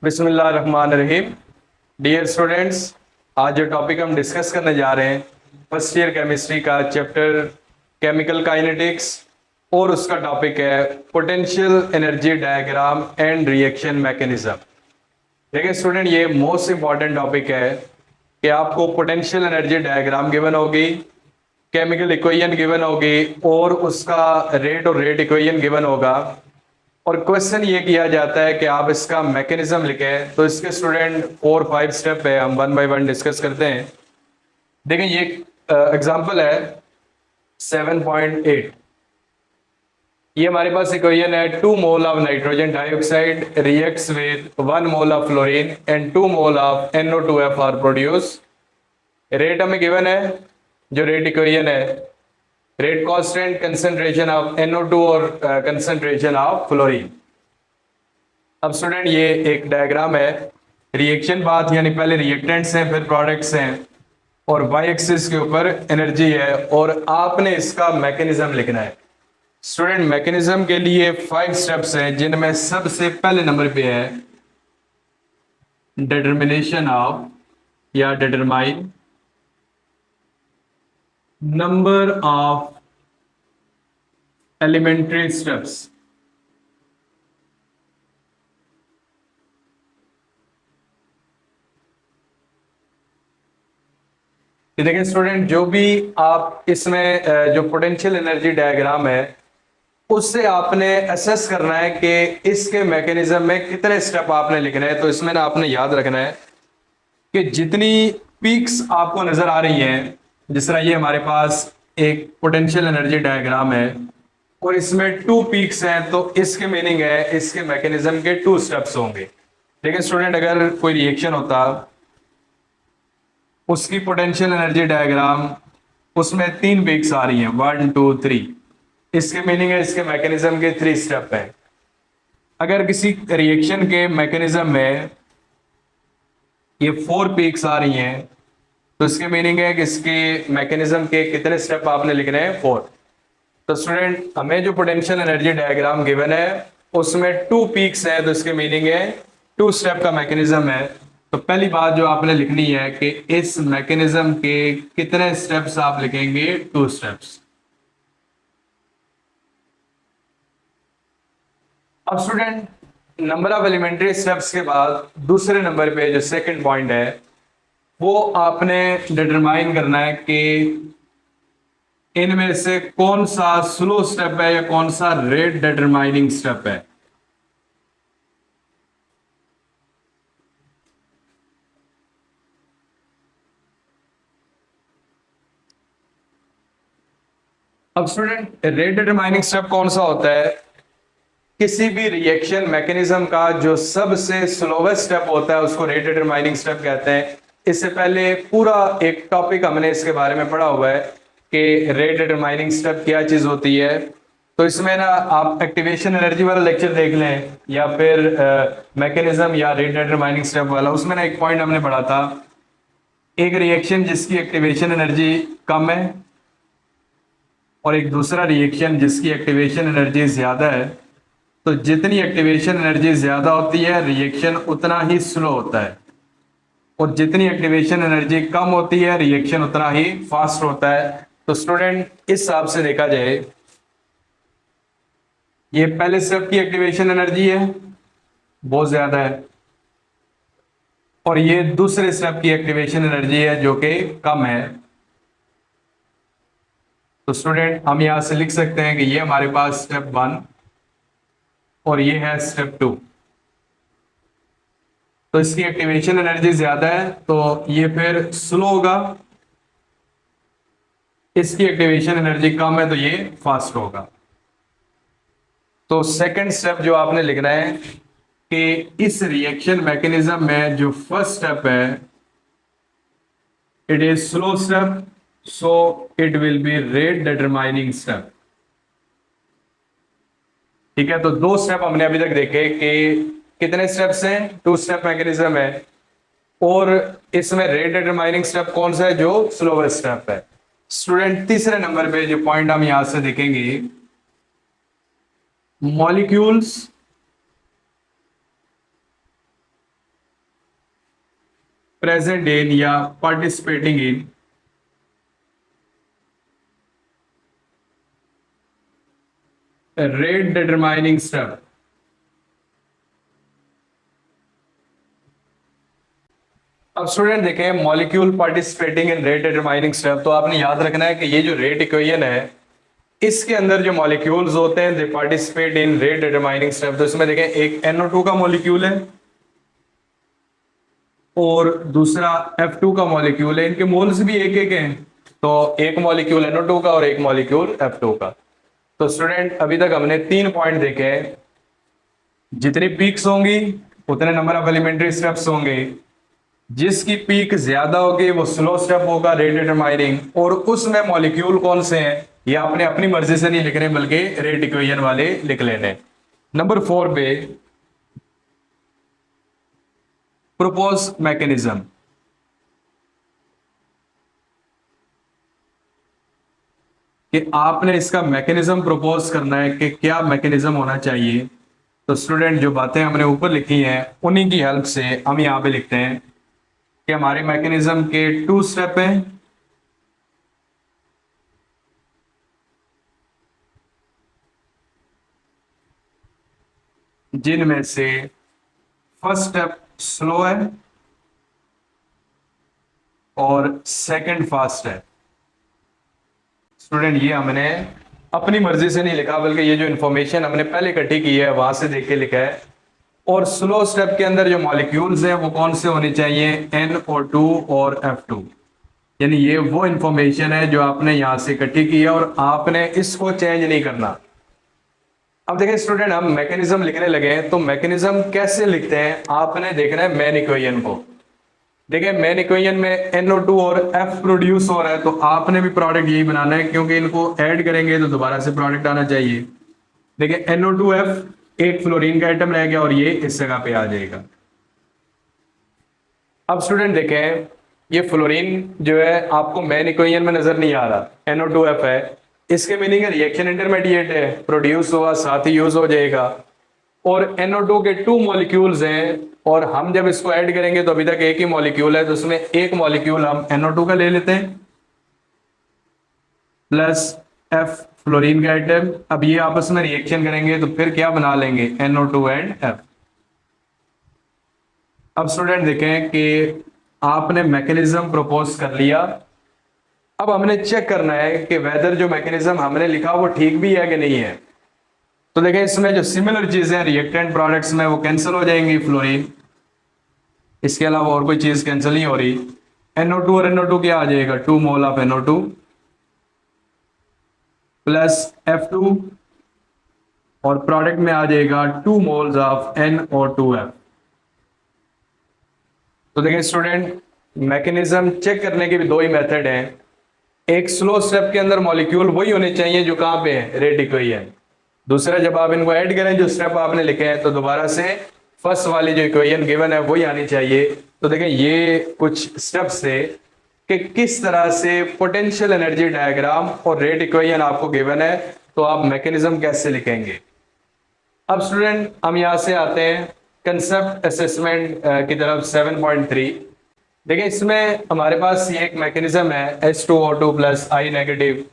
बिस्मिल्लाहिर्रहमानिर्रहीम। Dear students, आज जो टॉपिक हम डिस्कस करने जा रहे हैं फर्स्ट ईयर केमिस्ट्री का चैप्टर केमिकल काइनेटिक्स और उसका टॉपिक है potential energy diagram and reaction mechanism. देखिए स्टूडेंट, ये मोस्ट इंपॉर्टेंट टॉपिक है कि आपको पोटेंशियल एनर्जी डायग्राम गिवन होगी, केमिकल इक्वेशन गिवन होगी और उसका रेट और रेट इक्वेशन गिवन होगा और क्वेश्चन ये किया जाता है कि आप इसका मैकेनिज्म लिखें। तो इसके स्टूडेंट 4-5 स्टेप है, हम वन बाय वन डिस्कस करते हैं। देखें ये एग्जांपल है 7.8। ये हमारे पास इक्वेशन है 2 mole of nitrogen dioxide reacts with 1 mole of fluorine and 2 mole of NO2F are produce. Rate हमें गिवन है, जो रेट इक्वेशन है rate constant, concentration of NO2 और कंसंट्रेशन ऑफ फ्लोरीन। अब स्टूडेंट ये एक डायग्राम है, रिएक्शन पाथ यानी पहले रिएक्टेंट्स हैं फिर प्रोडक्ट्स हैं और वाई एक्सिस के ऊपर एनर्जी है और आपने इसका मैकेनिज्म लिखना है। स्टूडेंट मैकेनिज्म के लिए 5 स्टेप्स हैं जिनमें सबसे पहले नंबर पे है डिटर्मिनेशन ऑफ या determine number of elementary steps. देखिए स्टूडेंट, जो भी आप इसमें जो पोटेंशियल एनर्जी डायग्राम है उससे आपने असेस करना है कि इसके मैकेनिज्म में कितने स्टेप आपने लिखने हैं। तो इसमें ना आपने याद रखना है कि जितनी पीक्स आपको नजर आ रही हैं, जिस तरह ये हमारे पास एक पोटेंशियल एनर्जी डायग्राम है और इसमें 2 पीक्स हैं, तो इसके मीनिंग है इसके मैकेनिज्म के 2 स्टेप्स होंगे। देखिए स्टूडेंट, अगर कोई रिएक्शन होता उसकी पोटेंशियल एनर्जी डायग्राम उसमें 3 पीक्स आ रही हैं 1 2 3, इसके मीनिंग है इसके मैकेनिज्म के 3 स्टेप हैं। अगर किसी रिएक्शन के मैकेनिज्म में ये 4 पीक्स आ रही हैं तो इसके मीनिंग है कि इसके मैकेनिज्म के कितने स्टेप आपने लिखने हैं 4। तो स्टूडेंट हमें जो पोटेंशियल एनर्जी डायग्राम गिवन है उसमें 2 पीक्स है तो इसके मीनिंग है 2 स्टेप का मैकेनिज्म है। तो पहली बात जो आपने लिखनी है कि इस मैकेनिज्म के कितने स्टेप्स आप लिखेंगे, 2 स्टेप्स। अब student number of elementary steps के बाद दूसरे नंबर पे जो सेकंड पॉइंट है वो आपने डिटरमाइन करना है कि इनमें से कौन सा स्लो स्टेप है या कौन सा रेट डिटरमाइनिंग स्टेप है। अब स्टूडेंट रेट डिटरमाइनिंग स्टेप कौन सा होता है, किसी भी रिएक्शन मैकेनिज्म का जो सबसे स्लोवेस्ट स्टेप होता है उसको रेट डिटरमाइनिंग स्टेप कहते हैं। इससे पहले पूरा एक टॉपिक हमने इसके बारे में पढ़ा हुआ है कि रेट डिटरमाइनिंग स्टेप क्या चीज होती है। तो इसमें ना आप एक्टिवेशन एनर्जी वाला लेक्चर देख लें या फिर मैकेनिज्म या रेट डिटरमाइनिंग स्टेप वाला, उसमें ना एक पॉइंट हमने पढ़ा था, एक रिएक्शन जिसकी एक्टिवेशन एनर्जी कम है और एक दूसरा रिएक्शन जिसकी एक्टिवेशन एनर्जी ज्यादा है। तो जितनी एक्टिवेशन एनर्जी ज्यादा होती है रिएक्शन उतना ही स्लो होता है और जितनी एक्टिवेशन एनर्जी कम होती है रिएक्शन उतना ही फास्ट होता है। तो स्टूडेंट इस हिसाब से देखा जाए, ये पहले स्टेप की एक्टिवेशन एनर्जी है बहुत ज्यादा है और ये दूसरे स्टेप की एक्टिवेशन एनर्जी है जो कि कम है। तो स्टूडेंट हम यहां से लिख सकते हैं कि ये हमारे पास स्टेप 1 और ये है स्टेप 2। तो इसकी एक्टिवेशन एनर्जी ज्यादा है तो ये फिर स्लो होगा, इसकी एक्टिवेशन एनर्जी कम है तो ये फास्ट होगा। तो सेकंड स्टेप जो आपने लिखना है कि इस रिएक्शन मैकेनिज्म में जो फर्स्ट स्टेप है it is slow step, so it will be rate determining step. ठीक है, तो 2 स्टेप हमने अभी तक देखे कि कितने स्टेप्स हैं, 2 स्टेप मैकेनिज्म है और इसमें रेट डिटरमाइनिंग स्टेप कौन सा है, जो स्लोवेस्ट स्टेप है। स्टूडेंट तीसरे नंबर पे जो पॉइंट हम यहां से देखेंगे, मॉलिक्यूल्स प्रेजेंट इन या participating in rate determining step. अब स्टूडेंट देखें molecule participating in rate determining step, तो आपने याद रखना है कि ये जो रेट इक्वेशन है इसके अंदर जो मॉलिक्यूल्स होते हैं दे participate in rate determining step. तो इसमें देखें एक NO2 का मॉलिक्यूल है और दूसरा F2 का मॉलिक्यूल है, इनके मोल्स भी एक एक हैं, तो एक मॉलिक्यूल NO2 का और एक मॉलिक्यूल F2 का। तो स्टूडेंट अभी तक हमने 3 पॉइंट देखे हैं, जितनी पीक्स होंगी उतने नंबर ऑफ एलिमेंट्री स्टेप्स होंगे, जिसकी पीक ज्यादा होगी वो स्लो स्टेप होगा रेट डिटरमाइनिंग, और उसमें मॉलिक्यूल कौन से हैं ये आपने अपनी मर्जी से नहीं लिख रहे बल्कि रेट इक्वेशन वाले लिख लेने। नंबर 4 पे प्रपोज मैकेनिज्म। कि आपने इसका मैकेनिज्म प्रपोज करना है कि क्या मैकेनिज्म होना चाहिए। तो स्टूडेंट जो बातें हमने ऊपर लिखी हैं उन्हीं की हेल्प से हम यहां पे लिखते हैं कि हमारे मैकेनिज्म के 2 स्टेप हैं, जिनमें से फर्स्ट स्टेप स्लो है और सेकंड फास्ट है। स्टूडेंट ये हमने अपनी मर्जी से नहीं लिखा बल्कि ये जो इंफॉर्मेशन हमने पहले इकट्ठी की है वहां से देख के लिखा है। और स्लो स्टेप के अंदर जो मॉलिक्यूल्स हैं वो कौन से होने चाहिए, NO2 और F2। यानी ये वो इंफॉर्मेशन है जो आपने यहां से इकट्ठी की है और आपने इसको चेंज नहीं करना। अब देखिए स्टूडेंट हम मैकेनिज्म लिखने लगे हैं, तो मैकेनिज्म कैसे लिखते हैं आपने देखना है मेन इक्वेशन को। देखिए मेन इक्वेशन में NO2 और F प्रोड्यूस हो रहा है, तो आपने भी प्रोडक्ट यही बनाना है क्योंकि इनको ऐड करेंगे तो दोबारा से प्रोडक्ट आना चाहिए। देखिए NO2F एक फ्लोरीन का आइटम रह गया और ये इस जगह पे आ जाएगा। अब स्टूडेंट देखें ये फ्लोरीन जो है आपको मेन इक्वेशन में नजर नहीं आ रहा, NO2F है, इसके मीनिंग है रिएक्शन इंटरमीडिएट है, प्रोड्यूस हुआ साथ ही यूज हो जाएगा। और NO2 के 2 मॉलिक्यूल्स हैं और हम जब इसको ऐड करेंगे तो अभी तक एक ही मॉलिक्यूल है, तो उसमें एक मॉलिक्यूल हम NO2 का ले लेते हैं प्लस F फ्लोरीन का आइटम। अब ये आपस में रिएक्शन करेंगे तो फिर क्या बना लेंगे, NO2 एंड F। अब स्टूडेंट देखें कि आपने मैकेनिज्म प्रपोज कर लिया, अब हमने चेक करना है कि वेदर जो मैकेनिज्म हमने लिखा वो ठीक भी है कि नहीं है। तो देखें इसमें जो सिमिलर चीजें रिएक्टेंट प्रोडक्ट्स में वो कैंसिल हो जाएंगी, फ्लोरीन, इसके अलावा और कोई चीज कैंसिल नहीं हो रही। NO2 और NO2 क्या आ जाएगा, 2 mole of NO2 plus F2 और प्रोडक्ट में आ जाएगा 2 मोल्स ऑफ NO2F। तो देखिए स्टूडेंट मैकेनिज्म चेक करने के भी 2 ही मेथड हैं। एक स्लो स्टेप के अंदर मॉलिक्यूल वही होने चाहिए जो कहां पे है, रेट इक्वेशन। दूसरा जब आप इनको ऐड करें जो स्टेप आपने लिखे हैं तो दोबारा से फर्स्ट वाली जो इक्वेशन गिवन है वही आनी चाहिए। तो देखें ये कुछ स्टेप्स थे कि किस तरह से पोटेंशियल एनर्जी डायग्राम और रेट इक्वेशन आपको गिवन है, तो आप मैकेनिज्म कैसे लिखेंगे। अब स्टूडेंट हम यहां से आते हैं कंसेप्ट असेसमेंट की तरफ 7.3। देखिए इसमें हमारे पास ये एक मैकेनिज्म है H2O2 plus I negative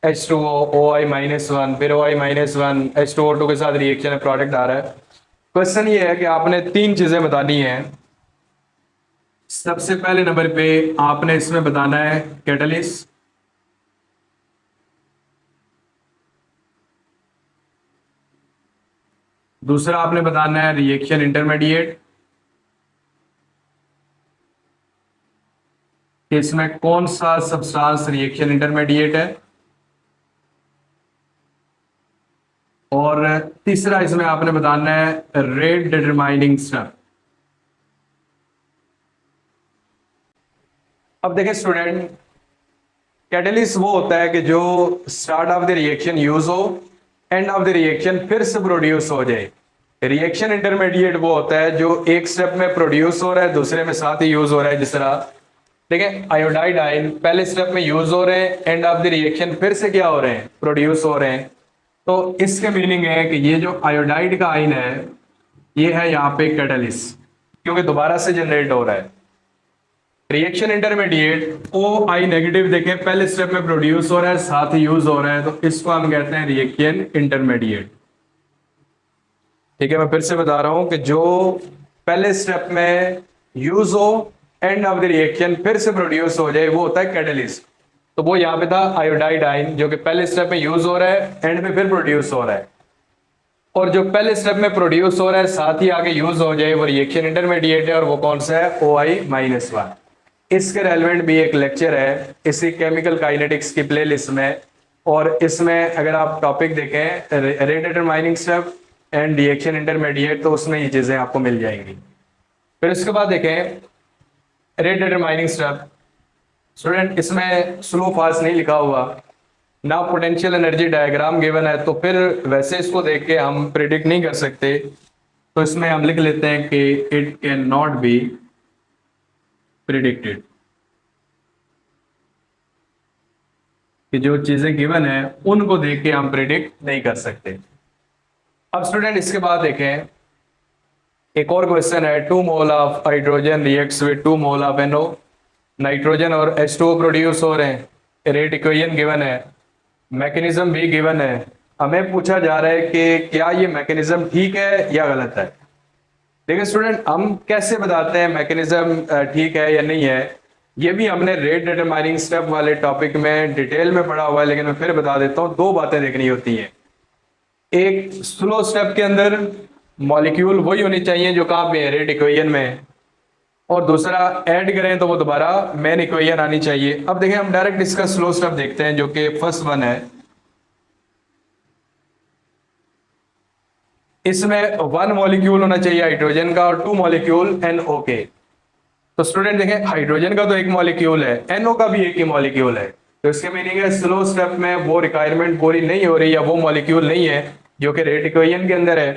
H2O OI -1 फिर OI -1 H2O2 के साथ रिएक्शन है, प्रोडक्ट आ रहा है। क्वेश्चन ये है कि आपने 3 चीजें बतानी है। सबसे पहले नंबर पे आपने इसमें बताना है कैटलिस्ट, दूसरा आपने बताना है रिएक्शन इंटरमीडिएट, कि इसमें कौन सा सब्सटेंस रिएक्शन इंटरमीडिएट है, और तीसरा इसमें आपने बताना है रेट डिटरमाइनिंग स्टेप। अब देखिए स्टूडेंट कैटलिस्ट वो होता है कि जो start of the reaction use हो, एंड ऑफ द रिएक्शन फिर से प्रोड्यूस हो जाए। रिएक्शन इंटरमीडिएट वो होता है जो एक स्टेप में प्रोड्यूस हो रहा है दूसरे में साथ ही यूज हो रहा है। जिस तरह देखिए आयोडाइड आयन पहले स्टेप में यूज हो रहे हैं, एंड ऑफ द रिएक्शन फिर से क्या हो रहे हैं, प्रोड्यूस हो रहे हैं। तो इसके मीनिंग है कि ये जो आयोडाइड का आयन है ये है यहाँ पे कैटलिस्ट, क्योंकि दोबारा से जनरेट हो रहा है। रिएक्शन इंटरमीडिएट ओ आई नेगेटिव देखें पहले स्टेप में प्रोड्यूस हो रहा है साथ ही यूज हो रहा है, तो इसको हम कहते हैं रिएक्शन इंटरमीडिएट। ठीक है, मैं फिर से बता रहा हूं कि जो पहले स्टेप में यूज हो, एंड ऑफ द रिएक्शन फिर से प्रोड्यूस हो जाए, वो होता है कैटलिस्ट। तो वो यहाँ पे था आयोडाइड आयन, जो कि पहले स्टेप में यूज हो रहा है, एंड में फिर प्रोड्यूस हो रहा है। और जो पहले स्टेप में प्रोड्यूस हो रहा है साथ ही आगे यूज हो जाए, वो रिएक्शन इंटरमीडिएट है, और वो कौन सा है, OI-1। इसके रेलेवेंट भी एक लेक्चर है इसी केमिकल काइनेटिक्स की प्लेलिस्ट में, और इसमें अगर आप टॉपिक देखें rate determining step and reaction intermediate, तो उसमें ये चीजें आपको मिल जाएंगी। फिर उसके बाद देखें रेट डिटरमाइनिंग स्टेप। स्टूडेंट इसमें स्लो फास्ट नहीं लिखा हुआ ना, पोटेंशियल एनर्जी डायग्राम गिवन है, तो फिर वैसे इसको देख के हम प्रिडिक्ट नहीं कर सकते। तो इसमें हम लिख लेते हैं कि it can not be predicted, कि जो चीजें गिवन है उनको देख के हम प्रिडिक्ट नहीं कर सकते। अब स्टूडेंट इसके बाद देखें एक और क्वेश्चन है, 2 mole of hydrogen reacts with 2 mole of NO। Nitrogen और H2O प्रोड्यूस हो रहे हैं, रेट इक्वेशन गिवन है, मैकेनिज्म भी गिवन है। हमें पूछा जा रहा है कि क्या ये मैकेनिज्म ठीक है या गलत है। देखिए स्टूडेंट, हम कैसे बताते हैं मैकेनिज्म ठीक है या नहीं है, ये भी हमने रेट डिटरमाइनिंग स्टेप वाले टॉपिक में डिटेल में पढ़ा हुआ है, लेकिन मैं फिर बता देता हूँ। 2 बातें देखनी होती हैं। एक, स्लो स्टेप के अंदर मॉलिक्यूल वही होनी चाहिए जो कहाँ पे है, रेट इक्वेशन में, और दूसरा ऐड करें तो वो दोबारा मेन इक्वेशन आनी चाहिए। अब देखें हम डायरेक्ट इसका स्लो स्टेप देखते हैं, जो कि फर्स्ट वन है। इसमें 1 मॉलिक्यूल होना चाहिए हाइड्रोजन का और 2 मॉलिक्यूल NO के। तो स्टूडेंट देखें हाइड्रोजन का तो 1 मॉलिक्यूल है, NO का भी 1 ही मॉलिक्यूल है, तो इसके मीनिंग है स्लो स्टेप में वो रिक्वायरमेंट पूरी नहीं हो रही, या वो मॉलिक्यूल नहीं है जो कि रेट इक्वेशन के अंदर है।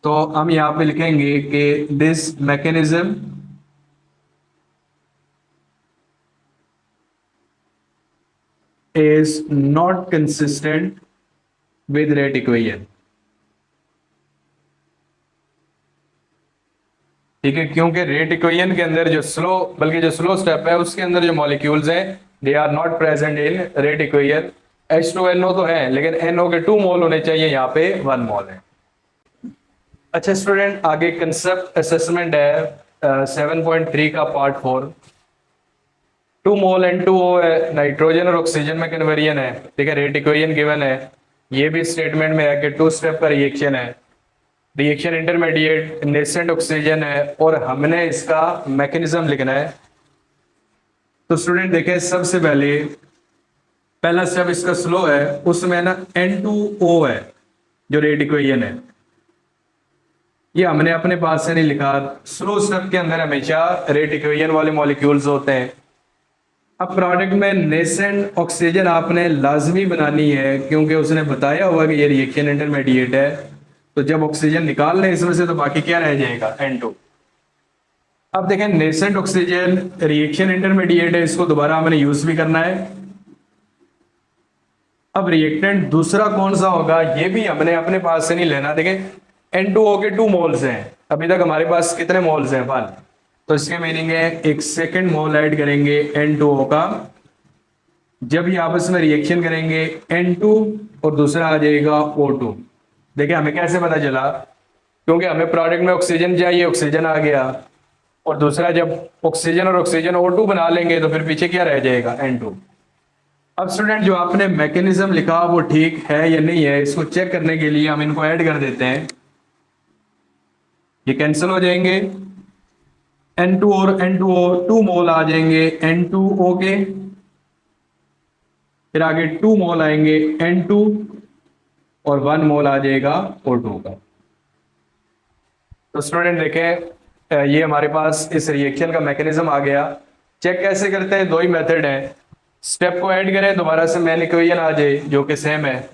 तो हम यहां पे लिखेंगे कि this mechanism is not consistent with rate equation। ठीक है, क्योंकि रेट इक्वेशन के अंदर जो स्लो स्टेप है उसके अंदर जो मॉलिक्यूल्स हैं they are not present in rate equation. H2NO तो है, लेकिन NO के 2 मोल होने चाहिए, यहाँ पे 1 मोल है। अच्छा स्टूडेंट, आगे कंसेप्ट असेसमेंट है 7.3 का पार्ट 4। 2 मोल N2O है, नाइट्रोजन और ऑक्सीजन में कन्वर्जन है। ठीक है, रेट इक्वेशन गिवन है, ये भी स्टेटमेंट में है कि 2 स्टेप का रिएक्शन है, रिएक्शन इंटरमीडिएट नेसेंट ऑक्सीजन है, और हमने इसका मैकेनिज्म लिखना है। तो स्टूडेंट देखें सबसे पहला स्टेप इसका स्लो है, उसमें ना N2O है जो रेट इक्वेशन है, ये हमने अपने पास से नहीं लिखा। स्लो स्टेप के अंदर हमेशा रेट इक्वेशन वाले मॉलिक्यूल्स होते हैं। अब प्रोडक्ट में नेसेंट ऑक्सीजन आपने लाजमी बनानी है, क्योंकि उसने बताया हुआ कि ये रिएक्शन इंटरमीडिएट है, तो जब ऑक्सीजन निकाल लें इसमें से तो बाकी क्या रह जाएगा, N2। अब देखें नेसेंट ऑक्सीजन रिएक्शन इंटरमीडिएट है, इसको दोबारा हमने यूज भी करना है। अब रिएक्टेंट दूसरा कौन सा होगा ये भी हमने अपने पास से नहीं लेना। देखें N2O के 2 मोल्स हैं, अभी तक हमारे पास कितने मोल्स हैं वन, तो इसके मीनिंग है एक सेकंड मोल ऐड करेंगे N2O का। जब ये आपस में रिएक्शन करेंगे N2 और दूसरा आ जाएगा O2। देखिए हमें कैसे पता चला, क्योंकि हमें प्रोडक्ट में ऑक्सीजन चाहिए, ऑक्सीजन आ गया, और दूसरा जब ऑक्सीजन और ऑक्सीजन O2 बना लेंगे तो फिर पीछे क्या रह जाएगा, N2। अब स्टूडेंट जो आपने मैकेनिज्म लिखा वो ठीक है या नहीं है, इसको चेक करने के लिए हम इनको ऐड कर देते हैं, ये कैंसिल हो जाएंगे। N2 और N2O 2 मोल आ जाएंगे N2O के, फिर आगे 2 मोल आएंगे N2 और 1 मोल आ जाएगा O2 का। तो स्टूडेंट देखें ये हमारे पास इस रिएक्शन का मैकेनिज्म आ गया। चेक कैसे करते हैं, 2 ही मेथड हैं, स्टेप को ऐड करें दोबारा से मेन इक्वेशन आ जाए जो कि सेम है,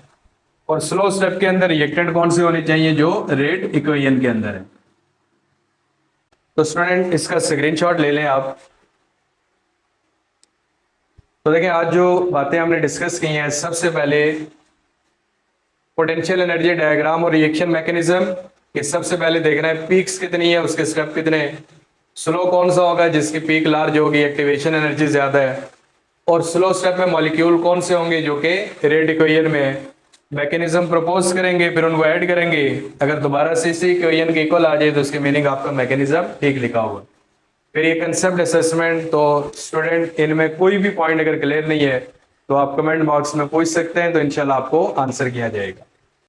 और स्लो स्टेप के अंदर रिएक्टेंट कौन से होने चाहिए, जो रेट इक्वेशन के अंदर है। तो स्टूडेंट इसका स्क्रीनशॉट ले लें आप। तो देखें आज जो बातें हमने डिस्कस की हैं, सबसे पहले पोटेंशियल एनर्जी डायग्राम और रिएक्शन मैकेनिज्म, कि सबसे पहले देखना है पीक्स कितनी है, उसके स्टेप कितने, स्लो कौन सा होगा जिसकी पीक लार्ज होगी, एक्टिवेशन एनर्जी ज्यादा है। और स्लो स्टेप में मॉलिक्यूल कौन से होंगे जो कि रेट इक्वेशन में है। मैकेनिज्म प्रपोज करेंगे, फिर उनको ऐड करेंगे, अगर दोबारा से इसी इक्वेशन के इक्वल आ जाए तो उसकी मीनिंग आपका मैकेनिज्म ठीक लिखा होगा। फिर ये कंसेप्ट असेसमेंट, तो स्टूडेंट इनमें कोई भी पॉइंट अगर क्लियर नहीं है तो आप कमेंट बॉक्स में पूछ सकते हैं, तो इंशाल्लाह आपको आंसर किया जाएगा।